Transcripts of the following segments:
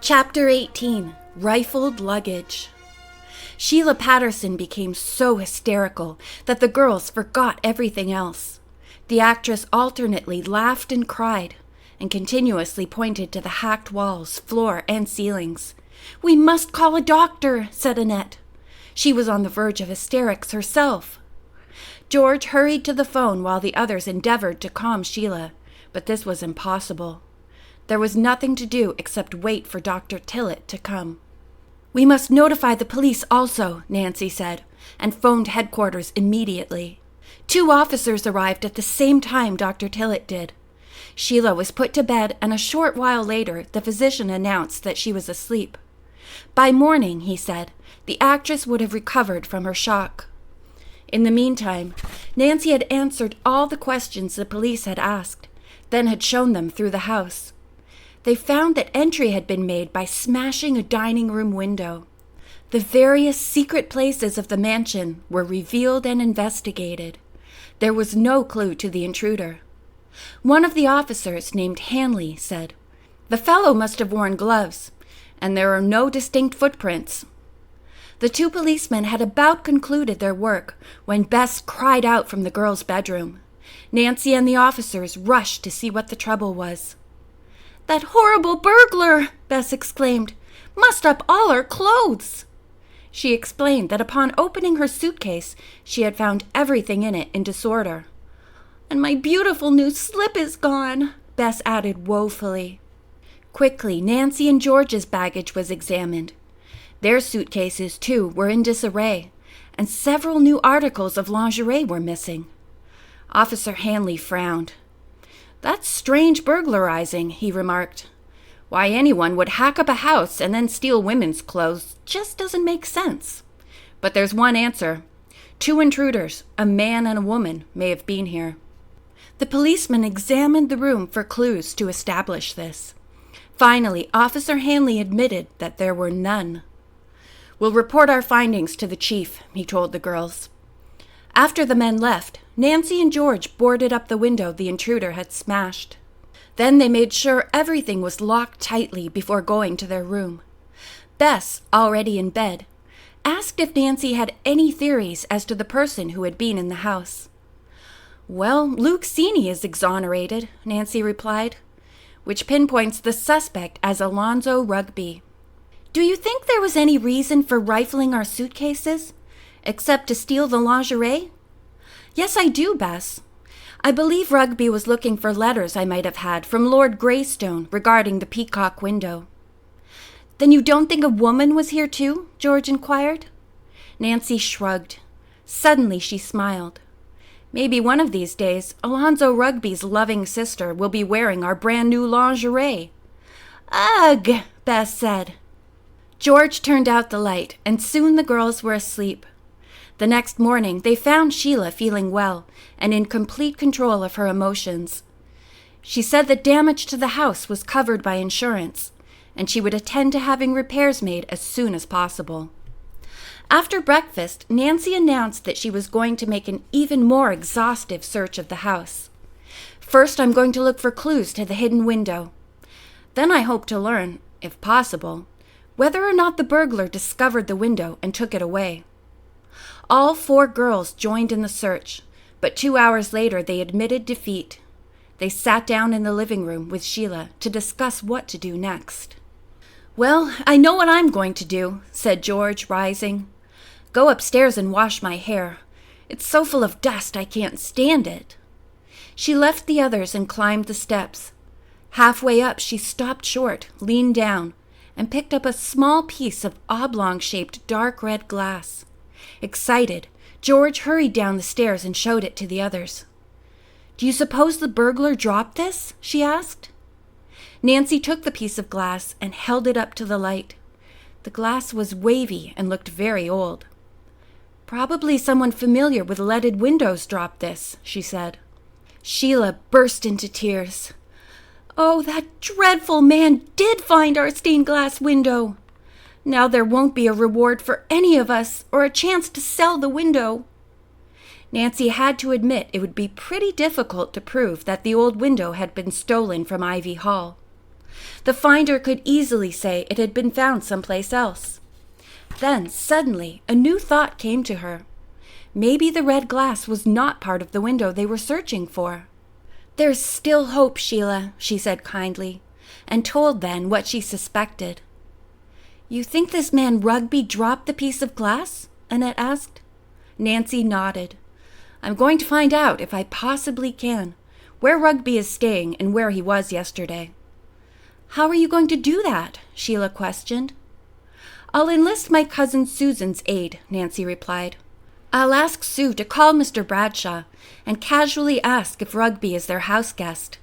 Chapter 18, Rifled Luggage. Sheila Patterson became so hysterical that the girls forgot everything else. The actress alternately laughed and cried, and continuously pointed to the hacked walls, floor, and ceilings. "We must call a doctor," said Annette. She was on the verge of hysterics herself. George hurried to the phone while the others endeavored to calm Sheila, but this was impossible. There was nothing to do except wait for Dr. Tillett to come. "We must notify the police also," Nancy said, and phoned headquarters immediately. 2 officers arrived at the same time Dr. Tillett did. Sheila was put to bed, and a short while later the physician announced that she was asleep. By morning, he said, the actress would have recovered from her shock. In the meantime, Nancy had answered all the questions the police had asked, then had shown them through the house. They found that entry had been made by smashing a dining room window. The various secret places of the mansion were revealed and investigated. There was no clue to the intruder. One of the officers, named Hanley, said, "The fellow must have worn gloves, and there are no distinct footprints." The 2 policemen had about concluded their work when Bess cried out from the girls' bedroom. Nancy and the officers rushed to see what the trouble was. "That horrible burglar," Bess exclaimed, "mussed up all our clothes." She explained that upon opening her suitcase, she had found everything in it in disorder. "And my beautiful new slip is gone," Bess added woefully. Quickly, Nancy and George's baggage was examined. Their suitcases, too, were in disarray, and several new articles of lingerie were missing. Officer Hanley frowned. "That's strange burglarizing," he remarked. "Why anyone would hack up a house and then steal women's clothes just doesn't make sense. But there's one answer. 2 intruders, a man and a woman, may have been here." The policeman examined the room for clues to establish this. Finally, Officer Hanley admitted that there were none. "We'll report our findings to the chief," he told the girls. After the men left, Nancy and George boarded up the window the intruder had smashed. Then they made sure everything was locked tightly before going to their room. Bess, already in bed, asked if Nancy had any theories as to the person who had been in the house. "Well, Luke Seeney is exonerated," Nancy replied, which pinpoints the suspect as Alonzo Rugby. "Do you think there was any reason for rifling our suitcases, except to steal the lingerie?" "Yes, I do, Bess. I believe Rugby was looking for letters I might have had from Lord Greystone regarding the peacock window." "Then you don't think a woman was here too?" George inquired. Nancy shrugged. Suddenly she smiled. "Maybe one of these days, Alonzo Rugby's loving sister will be wearing our brand new lingerie." "Ugh," Bess said. George turned out the light, and soon the girls were asleep. The next morning, they found Sheila feeling well and in complete control of her emotions. She said that damage to the house was covered by insurance, and she would attend to having repairs made as soon as possible. After breakfast, Nancy announced that she was going to make an even more exhaustive search of the house. "First, I'm going to look for clues to the hidden window. Then I hope to learn, if possible, whether or not the burglar discovered the window and took it away." All 4 girls joined in the search, but 2 hours later they admitted defeat. They sat down in the living room with Sheila to discuss what to do next. "Well, I know what I'm going to do," said George, rising. "Go upstairs and wash my hair. It's so full of dust I can't stand it." She left the others and climbed the steps. Halfway up she stopped short, leaned down, and picked up a small piece of oblong-shaped dark red glass. Excited, George hurried down the stairs and showed it to the others. "Do you suppose the burglar dropped this?" she asked. Nancy took the piece of glass and held it up to the light. The glass was wavy and looked very old. "Probably someone familiar with leaded windows dropped this," she said. Sheila burst into tears. "Oh, that dreadful man did find our stained glass window. Now there won't be a reward for any of us or a chance to sell the window." Nancy had to admit it would be pretty difficult to prove that the old window had been stolen from Ivy Hall. The finder could easily say it had been found someplace else. Then, suddenly, a new thought came to her. Maybe the red glass was not part of the window they were searching for. "There's still hope, Sheila," she said kindly, and told then what she suspected. "You think this man Rugby dropped the piece of glass?" Annette asked. Nancy nodded. "I'm going to find out, if I possibly can, where Rugby is staying and where he was yesterday." "How are you going to do that?" Sheila questioned. "I'll enlist my cousin Susan's aid," Nancy replied. "I'll ask Sue to call Mr. Bradshaw and casually ask if Rugby is their house guest."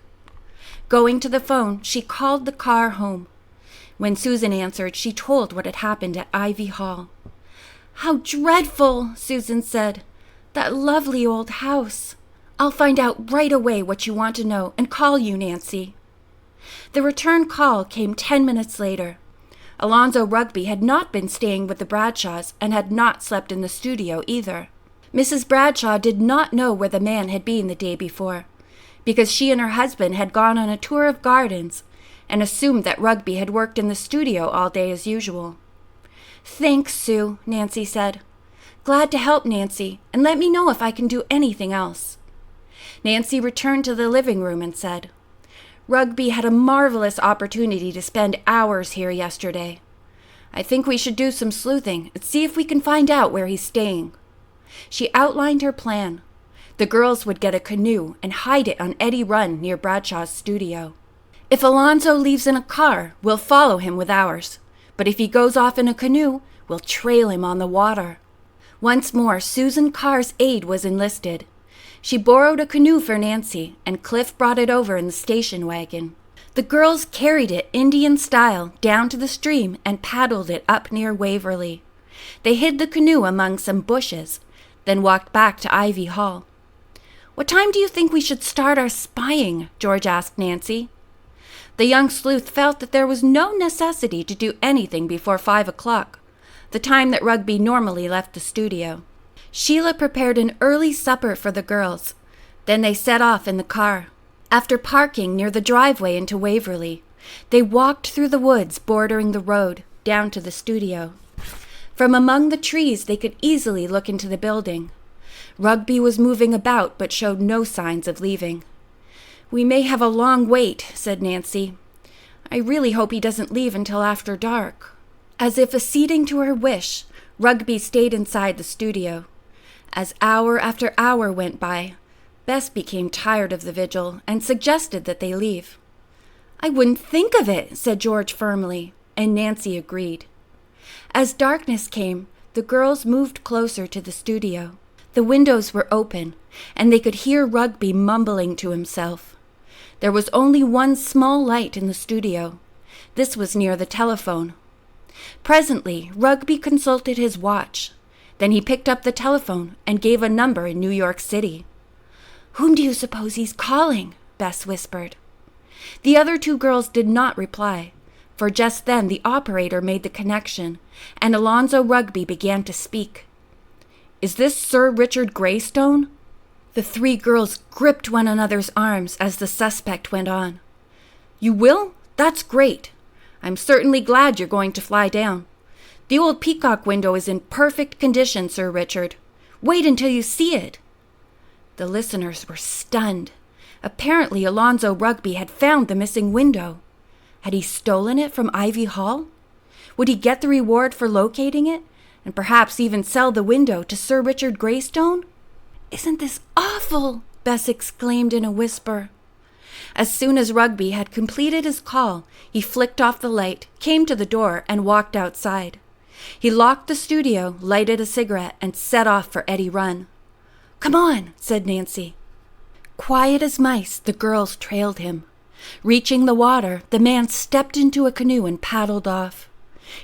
Going to the phone, she called the car home. When Susan answered, she told what had happened at Ivy Hall. "How dreadful," Susan said. "That lovely old house. I'll find out right away what you want to know and call you, Nancy." The return call came 10 minutes later. Alonzo Rugby had not been staying with the Bradshaws and had not slept in the studio either. Mrs. Bradshaw did not know where the man had been the day before, because she and her husband had gone on a tour of gardens and assumed that Rugby had worked in the studio all day as usual. "Thanks, Sue," Nancy said. "Glad to help, Nancy, and let me know if I can do anything else." Nancy returned to the living room and said, "Rugby had a marvelous opportunity to spend hours here yesterday. I think we should do some sleuthing and see if we can find out where he's staying." She outlined her plan. The girls would get a canoe and hide it on Eddy Run near Bradshaw's studio. "If Alonzo leaves in a car, we'll follow him with ours. But if he goes off in a canoe, we'll trail him on the water." Once more, Susan Carr's aid was enlisted. She borrowed a canoe for Nancy, and Cliff brought it over in the station wagon. The girls carried it Indian style down to the stream and paddled it up near Waverly. They hid the canoe among some bushes, then walked back to Ivy Hall. "What time do you think we should start our spying?" George asked Nancy. The young sleuth felt that there was no necessity to do anything before 5 o'clock, the time that Rugby normally left the studio. Sheila prepared an early supper for the girls. Then they set off in the car. After parking near the driveway into Waverly, they walked through the woods bordering the road down to the studio. From among the trees they could easily look into the building. Rugby was moving about but showed no signs of leaving. "We may have a long wait," said Nancy. "I really hope he doesn't leave until after dark." As if acceding to her wish, Rugby stayed inside the studio. As hour after hour went by, Bess became tired of the vigil and suggested that they leave. "I wouldn't think of it," said George firmly, and Nancy agreed. As darkness came, the girls moved closer to the studio. The windows were open, and they could hear Rugby mumbling to himself. There was only one small light in the studio. This was near the telephone. Presently, Rugby consulted his watch. Then he picked up the telephone and gave a number in New York City. "Whom do you suppose he's calling?" Bess whispered. The other two girls did not reply, for just then the operator made the connection, and Alonzo Rugby began to speak. "Is this Sir Richard Greystone?" The three girls gripped one another's arms as the suspect went on. "You will? That's great. I'm certainly glad you're going to fly down. The old peacock window is in perfect condition, Sir Richard. Wait until you see it." The listeners were stunned. Apparently Alonzo Rugby had found the missing window. Had he stolen it from Ivy Hall? Would he get the reward for locating it, and perhaps even sell the window to Sir Richard Greystone? "Isn't this awful?" Bess exclaimed in a whisper. As soon as Rugby had completed his call, he flicked off the light, came to the door, and walked outside. He locked the studio, lighted a cigarette, and set off for Eddy Run. "Come on," said Nancy. Quiet as mice, the girls trailed him. Reaching the water, the man stepped into a canoe and paddled off.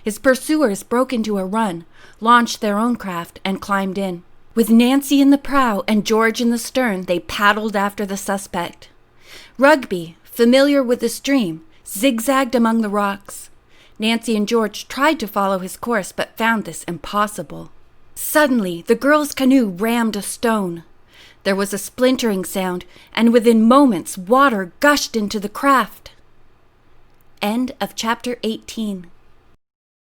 His pursuers broke into a run, launched their own craft, and climbed in. With Nancy in the prow and George in the stern, they paddled after the suspect. Rugby, familiar with the stream, zigzagged among the rocks. Nancy and George tried to follow his course, but found this impossible. Suddenly, the girls' canoe rammed a stone. There was a splintering sound, and within moments, water gushed into the craft. End of chapter 18.